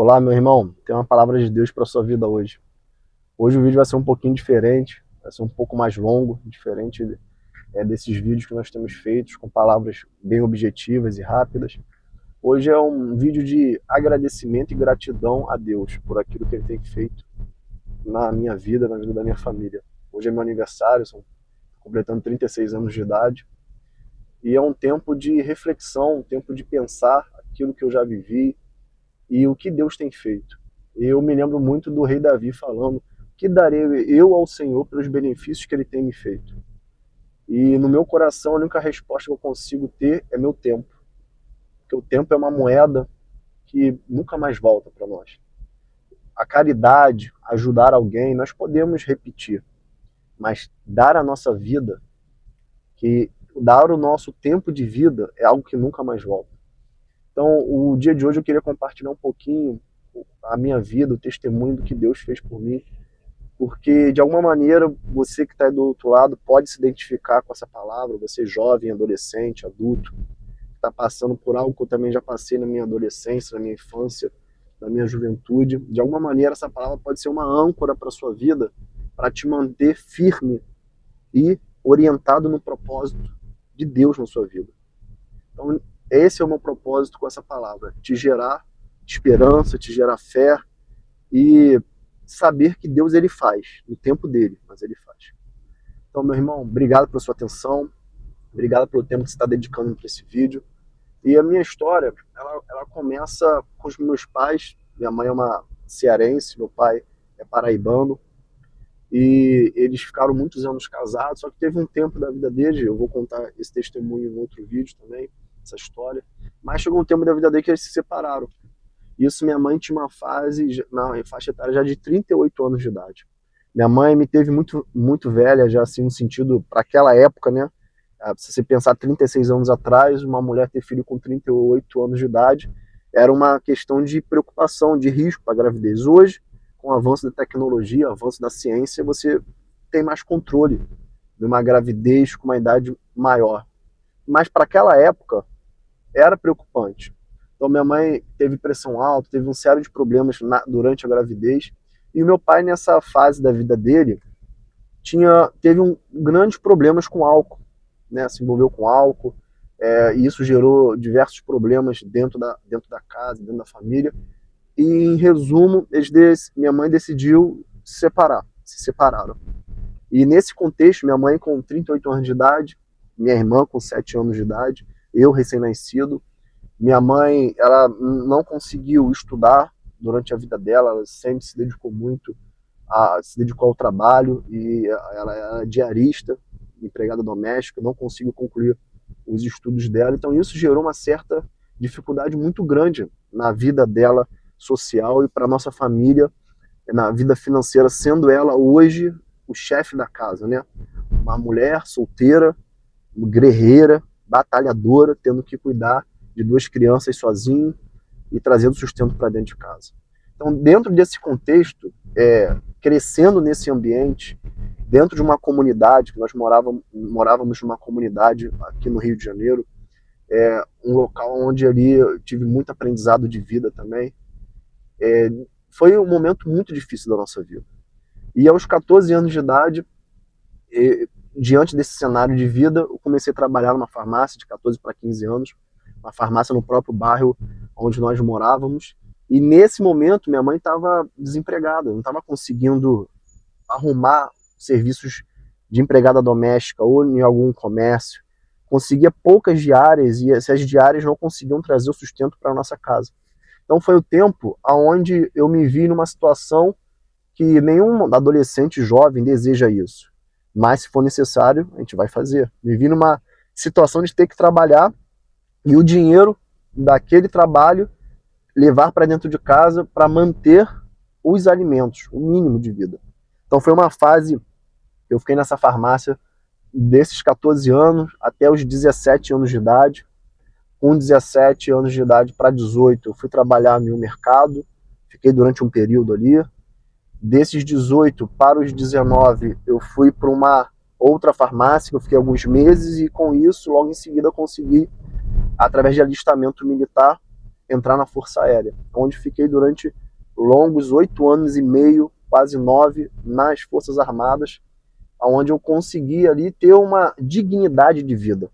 Olá, meu irmão. Tem uma palavra de Deus para sua vida hoje. Hoje o vídeo vai ser um pouquinho diferente, vai ser um pouco mais longo, diferente desses vídeos que nós temos feitos com palavras bem objetivas e rápidas. Hoje é um vídeo de agradecimento e gratidão a Deus por aquilo que Ele tem feito na minha vida, na vida da minha família. Hoje é meu aniversário, estou completando 36 anos de idade, e é um tempo de reflexão, um tempo de pensar aquilo que eu já vivi, e o que Deus tem feito. Eu me lembro muito do rei Davi falando: que darei eu ao Senhor pelos benefícios que Ele tem me feito? E no meu coração a única resposta que eu consigo ter é meu tempo. Porque o tempo é uma moeda que nunca mais volta para nós. A caridade, ajudar alguém, nós podemos repetir. Mas dar a nossa vida, que dar o nosso tempo de vida é algo que nunca mais volta. Então, o dia de hoje eu queria compartilhar um pouquinho a minha vida, o testemunho do que Deus fez por mim, porque de alguma maneira você que está do outro lado pode se identificar com essa palavra, você jovem, adolescente, adulto, está passando por algo que eu também já passei na minha adolescência, na minha infância, na minha juventude. De alguma maneira essa palavra pode ser uma âncora para a sua vida, para te manter firme e orientado no propósito de Deus na sua vida. Então, esse é o meu propósito com essa palavra: te gerar esperança, te gerar fé e saber que Deus ele faz, no tempo dele, mas ele faz. Então, meu irmão, obrigado pela sua atenção, obrigado pelo tempo que você está dedicando para esse vídeo. E a minha história, ela começa com os meus pais. Minha mãe é uma cearense, meu pai é paraibano, e eles ficaram muitos anos casados, só que teve um tempo da vida deles, eu vou contar esse testemunho em outro vídeo também, essa história, mas chegou um tempo da vida deles que eles se separaram. Isso, minha mãe tinha uma fase, na faixa etária já de 38 anos de idade. Minha mãe me teve muito, muito velha, já assim, no sentido, para aquela época, né? Se você pensar 36 anos atrás, uma mulher ter filho com 38 anos de idade, era uma questão de preocupação, de risco para a gravidez. Hoje, com o avanço da tecnologia, o avanço da ciência, você tem mais controle de uma gravidez com uma idade maior. Mas para aquela época, era preocupante. Então minha mãe teve pressão alta, teve um sério de problemas durante a gravidez, e o meu pai nessa fase da vida dele teve grandes problemas com álcool, né? Se envolveu com álcool, e isso gerou diversos problemas dentro da casa, dentro da família, e em resumo, minha mãe decidiu se separaram. E nesse contexto, minha mãe com 38 anos de idade, minha irmã com 7 anos de idade, eu recém-nascido. Minha mãe, ela não conseguiu estudar durante a vida dela, ela sempre se dedicou ao trabalho, e ela era diarista, empregada doméstica, não conseguiu concluir os estudos dela. Então isso gerou uma certa dificuldade muito grande na vida dela social e para nossa família, na vida financeira, sendo ela hoje o chefe da casa, né? Uma mulher solteira, guerreira, batalhadora, tendo que cuidar de 2 crianças sozinho e trazendo sustento para dentro de casa. Então, dentro desse contexto, crescendo nesse ambiente, dentro de uma comunidade, que nós morávamos numa comunidade aqui no Rio de Janeiro, um local onde ali eu tive muito aprendizado de vida também. Foi um momento muito difícil da nossa vida. E aos 14 anos de idade, diante desse cenário de vida, eu comecei a trabalhar numa farmácia de 14 para 15 anos, uma farmácia no próprio bairro onde nós morávamos. E nesse momento, minha mãe estava desempregada, não estava conseguindo arrumar serviços de empregada doméstica ou em algum comércio. Conseguia poucas diárias, e essas diárias não conseguiam trazer o sustento para a nossa casa. Então foi o tempo onde eu me vi numa situação que nenhum adolescente jovem deseja isso. Mas se for necessário, a gente vai fazer. Me vi numa situação de ter que trabalhar e o dinheiro daquele trabalho levar para dentro de casa para manter os alimentos, o mínimo de vida. Então foi uma fase, eu fiquei nessa farmácia desses 14 anos até os 17 anos de idade. Com 17 anos de idade para 18, eu fui trabalhar no mercado, fiquei durante um período ali. Desses 18 para os 19, eu fui para uma outra farmácia, que eu fiquei alguns meses, e com isso, logo em seguida, eu consegui, através de alistamento militar, entrar na Força Aérea, onde fiquei durante longos 8 anos e meio, quase 9, nas Forças Armadas, onde eu consegui ali ter uma dignidade de vida.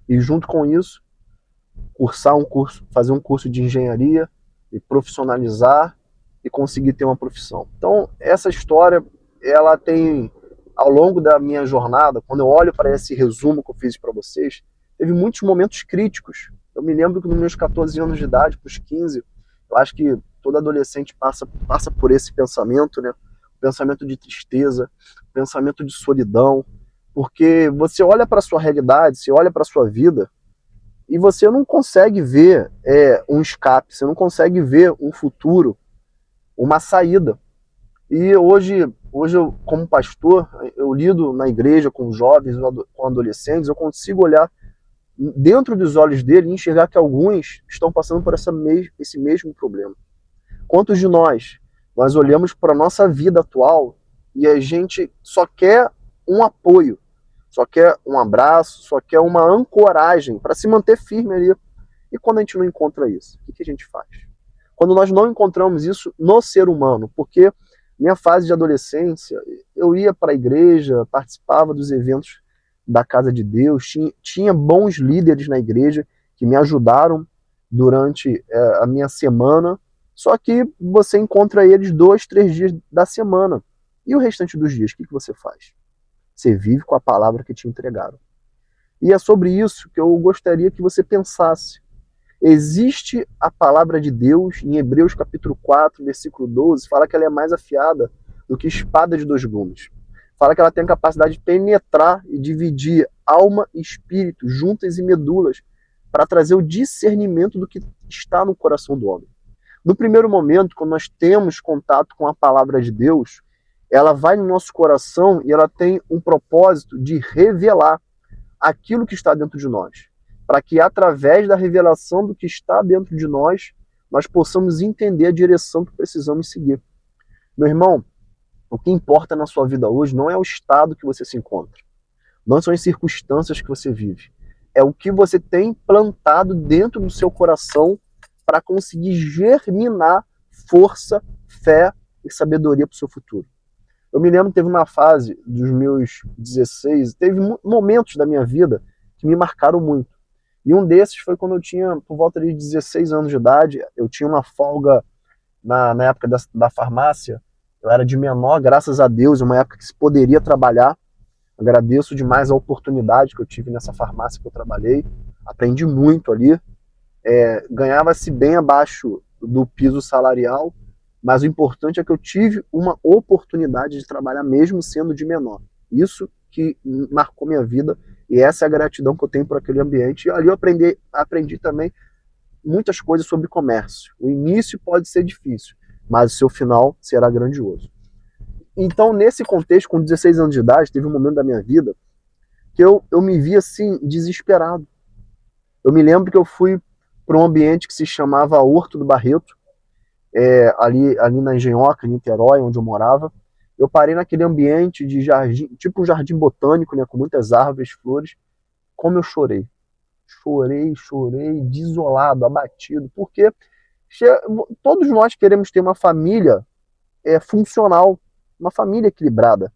E junto com isso, fazer um curso de engenharia e profissionalizar e conseguir ter uma profissão. Então, essa história, ela tem, ao longo da minha jornada, quando eu olho para esse resumo que eu fiz para vocês, teve muitos momentos críticos. Eu me lembro que nos meus 14 anos de idade, para os 15, eu acho que todo adolescente passa por esse pensamento, né? Pensamento de tristeza, pensamento de solidão, porque você olha para a sua realidade, você olha para a sua vida, e você não consegue ver um escape, você não consegue ver um futuro, uma saída. E hoje eu, como pastor, eu lido na igreja com jovens, com adolescentes, eu consigo olhar dentro dos olhos dele e enxergar que alguns estão passando por esse mesmo problema. Quantos de nós olhamos para a nossa vida atual e a gente só quer um apoio, só quer um abraço, só quer uma ancoragem para se manter firme ali. E quando a gente não encontra isso, o que a gente faz? Quando nós não encontramos isso no ser humano, porque minha fase de adolescência, eu ia para a igreja, participava dos eventos da Casa de Deus, tinha bons líderes na igreja que me ajudaram durante a minha semana, só que você encontra eles 2, 3 dias da semana. E o restante dos dias, o que você faz? Você vive com a palavra que te entregaram. E é sobre isso que eu gostaria que você pensasse. Existe a palavra de Deus, em Hebreus capítulo 4, versículo 12, fala que ela é mais afiada do que espada de 2 gumes. Fala que ela tem a capacidade de penetrar e dividir alma e espírito, juntas e medulas, para trazer o discernimento do que está no coração do homem. No primeiro momento, quando nós temos contato com a palavra de Deus, ela vai no nosso coração e ela tem um propósito de revelar aquilo que está dentro de nós, para que através da revelação do que está dentro de nós, nós possamos entender a direção que precisamos seguir. Meu irmão, o que importa na sua vida hoje não é o estado que você se encontra, não são as circunstâncias que você vive, é o que você tem plantado dentro do seu coração para conseguir germinar força, fé e sabedoria para o seu futuro. Eu me lembro que teve uma fase dos meus 16, teve momentos da minha vida que me marcaram muito. E um desses foi quando eu tinha por volta de 16 anos de idade, eu tinha uma folga na época da farmácia, eu era de menor, graças a Deus, uma época que se poderia trabalhar. Agradeço demais a oportunidade que eu tive nessa farmácia que eu trabalhei, aprendi muito ali, ganhava-se bem abaixo do piso salarial, mas o importante é que eu tive uma oportunidade de trabalhar mesmo sendo de menor. Isso que marcou minha vida e essa é a gratidão que eu tenho por aquele ambiente. E ali eu aprendi também muitas coisas sobre comércio. O início pode ser difícil, mas o seu final será grandioso. Então, nesse contexto, com 16 anos de idade, teve um momento da minha vida que eu me vi assim, desesperado. Eu me lembro que eu fui para um ambiente que se chamava Horto do Barreto, ali na Engenhoca, em Niterói, onde eu morava. Eu parei naquele ambiente de jardim, tipo um jardim botânico, né, com muitas árvores, flores. Como eu chorei. Chorei, desolado, abatido, porque todos nós queremos ter uma família funcional, uma família equilibrada.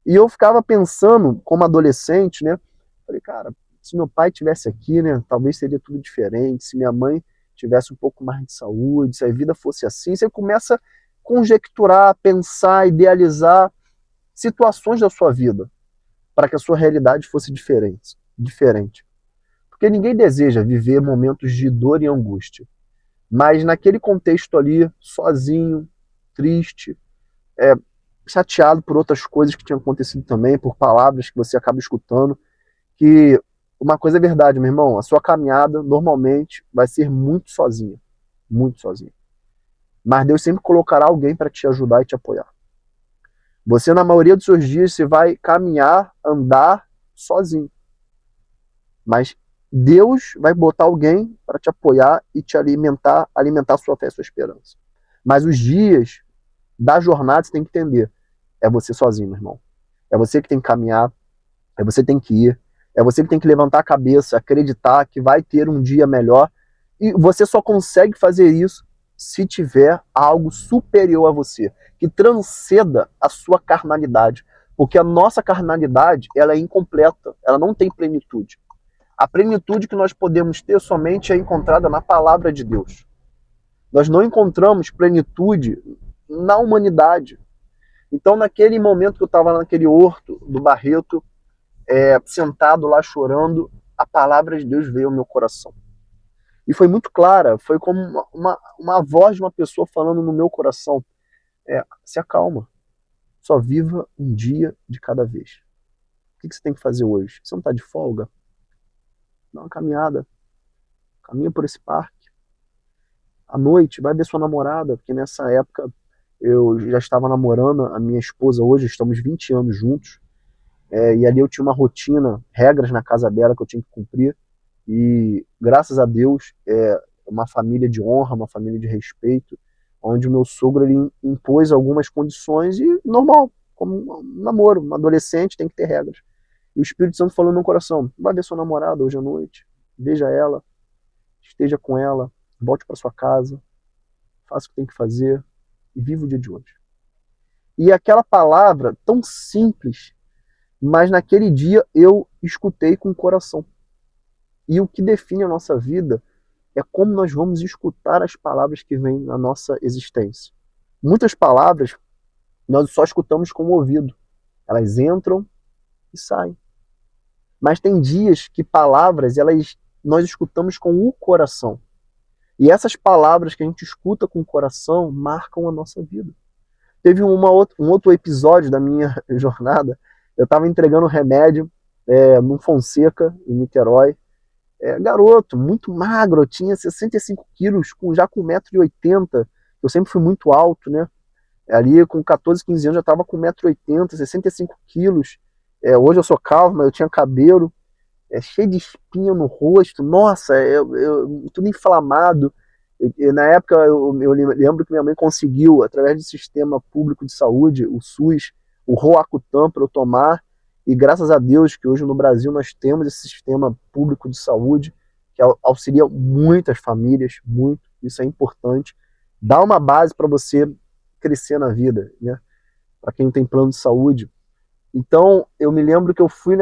E eu ficava pensando, como adolescente, né, falei, cara, se meu pai tivesse aqui, né, talvez seria tudo diferente, se minha mãe tivesse um pouco mais de saúde, se a vida fosse assim, você começa a conjecturar, pensar, idealizar situações da sua vida para que a sua realidade fosse diferente. Porque ninguém deseja viver momentos de dor e angústia. Mas naquele contexto ali, sozinho, triste, chateado por outras coisas que tinham acontecido também, por palavras que você acaba escutando, que uma coisa é verdade, meu irmão, a sua caminhada normalmente vai ser muito sozinha. Muito sozinha. Mas Deus sempre colocará alguém para te ajudar e te apoiar. Você, na maioria dos seus dias, você vai caminhar, andar sozinho. Mas Deus vai botar alguém para te apoiar e te alimentar a sua fé e a sua esperança. Mas os dias da jornada você tem que entender. É você sozinho, meu irmão. É você que tem que caminhar, é você que tem que ir, é você que tem que levantar a cabeça, acreditar que vai ter um dia melhor E você só consegue fazer isso se tiver algo superior a você, que transcenda a sua carnalidade. Porque a nossa carnalidade, ela é incompleta, ela não tem plenitude. A plenitude que nós podemos ter somente é encontrada na palavra de Deus. Nós não encontramos plenitude na humanidade. Então, naquele momento que eu estava naquele horto do Barreto, sentado lá chorando, a palavra de Deus veio ao meu coração. E foi muito clara, foi como uma voz de uma pessoa falando no meu coração. Se acalma, só viva um dia de cada vez. O que você tem que fazer hoje? Você não está de folga? Dá uma caminhada, caminha por esse parque. À noite, vai ver sua namorada, porque nessa época eu já estava namorando a minha esposa hoje, estamos 20 anos juntos. E ali eu tinha uma rotina, regras na casa dela que eu tinha que cumprir. E graças a Deus, uma família de honra, uma família de respeito, onde o meu sogro ele impôs algumas condições e normal, como um namoro, um adolescente tem que ter regras. E o Espírito Santo falou no meu coração: vai ver sua namorada hoje à noite, beija ela, esteja com ela, volte para sua casa, faça o que tem que fazer e viva o dia de hoje. E aquela palavra tão simples, mas naquele dia eu escutei com o coração. E o que define a nossa vida é como nós vamos escutar as palavras que vêm na nossa existência. Muitas palavras nós só escutamos com o ouvido. Elas entram e saem. Mas tem dias que palavras nós escutamos com o coração. E essas palavras que a gente escuta com o coração marcam a nossa vida. Teve um outro episódio da minha jornada. Eu estava entregando remédio no Fonseca, em Niterói. Garoto, muito magro, eu tinha 65 quilos, já com 1,80 m. Eu sempre fui muito alto, né? Ali com 14, 15 anos eu já estava com 1,80 m, 65 quilos. Hoje eu sou calvo, mas eu tinha cabelo cheio de espinha no rosto. Nossa, tudo inflamado. Na época eu lembro que minha mãe conseguiu, através do sistema público de saúde, o SUS, o Roacutan para eu tomar. E graças a Deus que hoje no Brasil nós temos esse sistema público de saúde que auxilia muitas famílias, muito, isso é importante. Dá uma base para você crescer na vida, né? Para quem tem plano de saúde. Então, eu me lembro que eu fui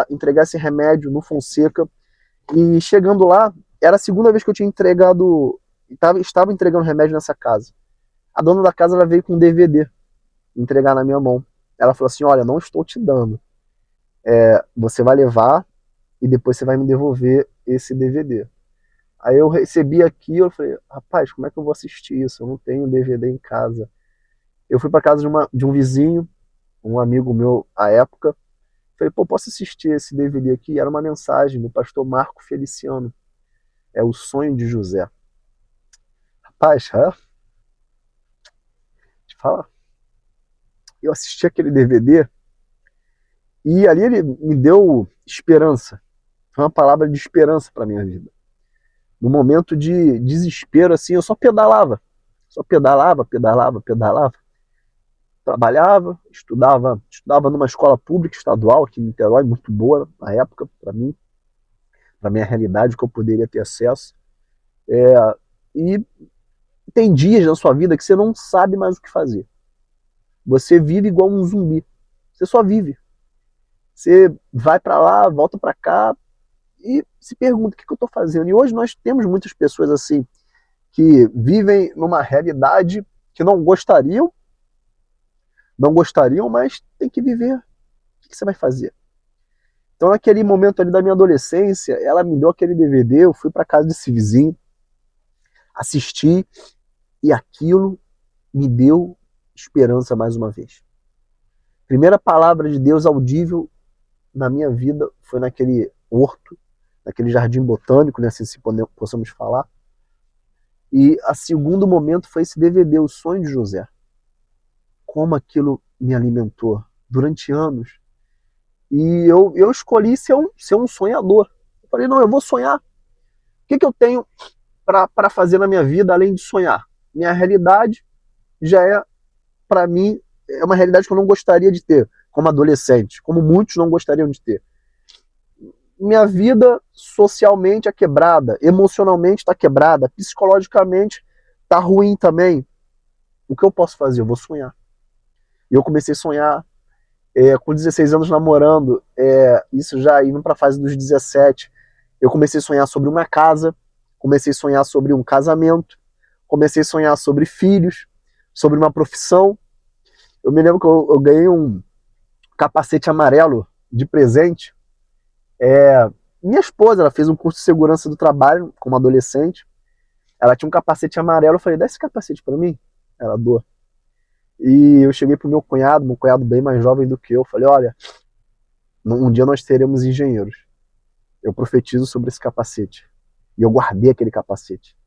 entregar esse remédio no Fonseca e chegando lá, era a segunda vez que eu tinha estava entregando remédio nessa casa. A dona da casa ela veio com um DVD entregar na minha mão. Ela falou assim: olha, não estou te dando. Você vai levar e depois você vai me devolver esse DVD. Aí eu recebi aquilo, eu falei: rapaz, como é que eu vou assistir isso? Eu não tenho DVD em casa. Eu fui para casa de um vizinho, um amigo meu à época. Falei: pô, posso assistir esse DVD aqui? Era uma mensagem do pastor Marco Feliciano. É O Sonho de José. Rapaz, te falar. Eu assisti aquele DVD e ali ele me deu esperança. Foi uma palavra de esperança para minha vida. No momento de desespero, assim, eu só pedalava. Só pedalava. Trabalhava, estudava numa escola pública estadual aqui em Niterói, muito boa na época, para mim, para minha realidade, que eu poderia ter acesso. E tem dias na sua vida que você não sabe mais o que fazer. Você vive igual um zumbi. Você só vive. Você vai para lá, volta para cá e se pergunta: o que eu estou fazendo? E hoje nós temos muitas pessoas assim que vivem numa realidade que não gostariam, mas tem que viver. O que você vai fazer? Então, naquele momento ali da minha adolescência, ela me deu aquele DVD, eu fui para casa desse vizinho, assisti e aquilo me deu esperança mais uma vez. Primeira palavra de Deus audível na minha vida foi naquele horto, naquele jardim botânico, né, assim se possamos falar. E a segundo momento foi esse DVD, O Sonho de José. Como aquilo me alimentou durante anos. E eu escolhi ser um sonhador. Eu falei: não, eu vou sonhar. O que eu tenho para fazer na minha vida além de sonhar? Minha realidade já para mim, é uma realidade que eu não gostaria de ter como adolescente, como muitos não gostariam de ter. minha vida socialmente é quebrada, emocionalmente está quebrada, psicologicamente está ruim também. O que eu posso fazer? Eu vou sonhar. E eu comecei a sonhar com 16 anos namorando, isso já indo para a fase dos 17. Eu comecei a sonhar sobre uma casa, comecei a sonhar sobre um casamento, comecei a sonhar sobre filhos, sobre uma profissão. Eu me lembro que eu ganhei um capacete amarelo de presente. Minha esposa, ela fez um curso de segurança do trabalho como adolescente. Ela tinha um capacete amarelo. Eu falei, dá esse capacete para mim. Ela doou. E eu cheguei pro meu cunhado bem mais jovem do que eu. Falei, olha, um dia nós seremos engenheiros. Eu profetizo sobre esse capacete. E eu guardei aquele capacete.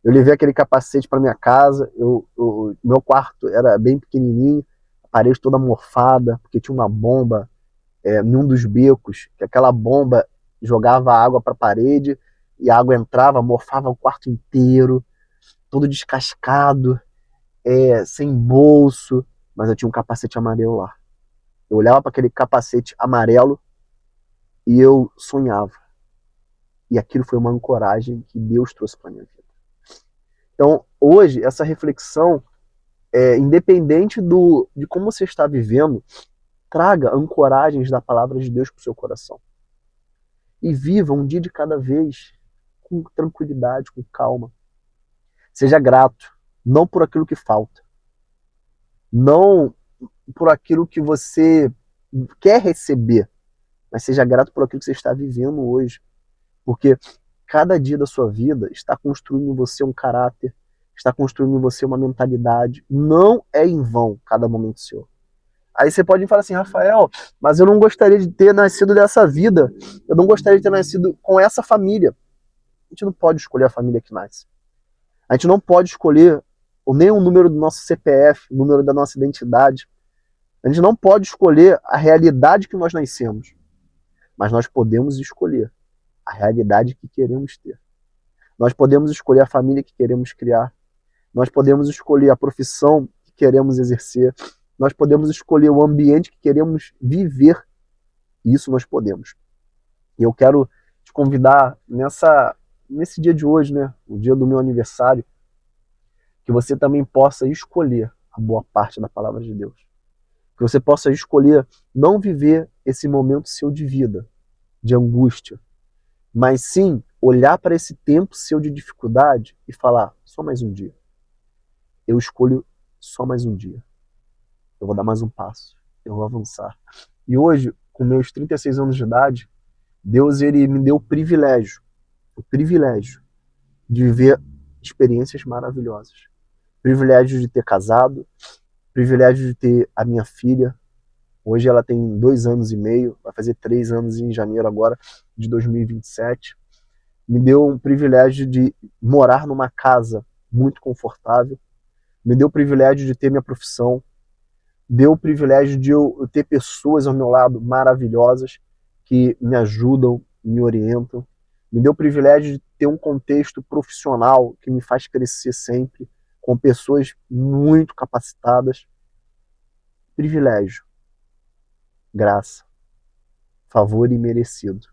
Eu levei aquele capacete para minha casa. Meu quarto era bem pequenininho, a parede toda mofada, porque tinha uma bomba em um dos becos, que aquela bomba jogava água para a parede e a água entrava, mofava o quarto inteiro, todo descascado, sem bolso, mas eu tinha um capacete amarelo lá. Eu olhava para aquele capacete amarelo e eu sonhava. E aquilo foi uma ancoragem que Deus trouxe para minha vida. Então, hoje, essa reflexão, independente de como você está vivendo, traga ancoragens da palavra de Deus para o seu coração. E viva um dia de cada vez com tranquilidade, com calma. Seja grato, não por aquilo que falta, não por aquilo que você quer receber, mas seja grato por aquilo que você está vivendo hoje. Porque cada dia da sua vida está construindo em você um caráter, está construindo em você uma mentalidade. Não é em vão cada momento seu. Aí você pode falar assim, Rafael, mas eu não gostaria de ter nascido dessa vida. Eu não gostaria de ter nascido com essa família. A gente não pode escolher a família que nasce. A gente não pode escolher nem o número do nosso CPF, o número da nossa identidade. A gente não pode escolher a realidade que nós nascemos. Mas nós podemos escolher a realidade que queremos ter. Nós podemos escolher a família que queremos criar. Nós podemos escolher a profissão que queremos exercer. Nós podemos escolher o ambiente que queremos viver. Isso nós podemos. E eu quero te convidar nesse dia de hoje, né, o dia do meu aniversário, que você também possa escolher a boa parte da palavra de Deus. Que você possa escolher não viver esse momento seu de vida, de angústia, mas sim olhar para esse tempo seu de dificuldade e falar, só mais um dia. Eu escolho só mais um dia. Eu vou dar mais um passo. Eu vou avançar. E hoje, com meus 36 anos de idade, Deus ele me deu o privilégio de viver experiências maravilhosas. Privilégio de ter casado, privilégio de ter a minha filha. Hoje ela tem 2 anos e meio, vai fazer 3 anos em janeiro agora, de 2027. Me deu um privilégio de morar numa casa muito confortável. Me deu o privilégio de ter minha profissão. Deu o privilégio de eu ter pessoas ao meu lado maravilhosas que me ajudam, me orientam. Me deu o privilégio de ter um contexto profissional que me faz crescer sempre, com pessoas muito capacitadas. Privilégio, graça, favor imerecido.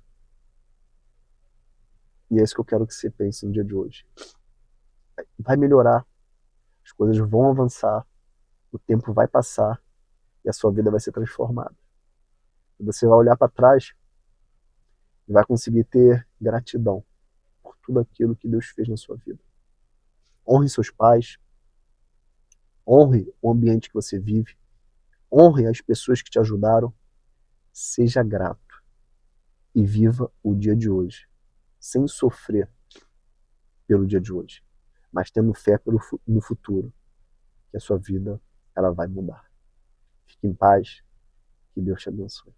E é isso que eu quero que você pense no dia de hoje. Vai melhorar, as coisas vão avançar, o tempo vai passar e a sua vida vai ser transformada. E você vai olhar para trás e vai conseguir ter gratidão por tudo aquilo que Deus fez na sua vida. Honre seus pais, honre o ambiente que você vive, honre as pessoas que te ajudaram, seja grato e viva o dia de hoje, sem sofrer pelo dia de hoje, mas tendo fé no futuro, que a sua vida ela vai mudar. Fique em paz, que Deus te abençoe.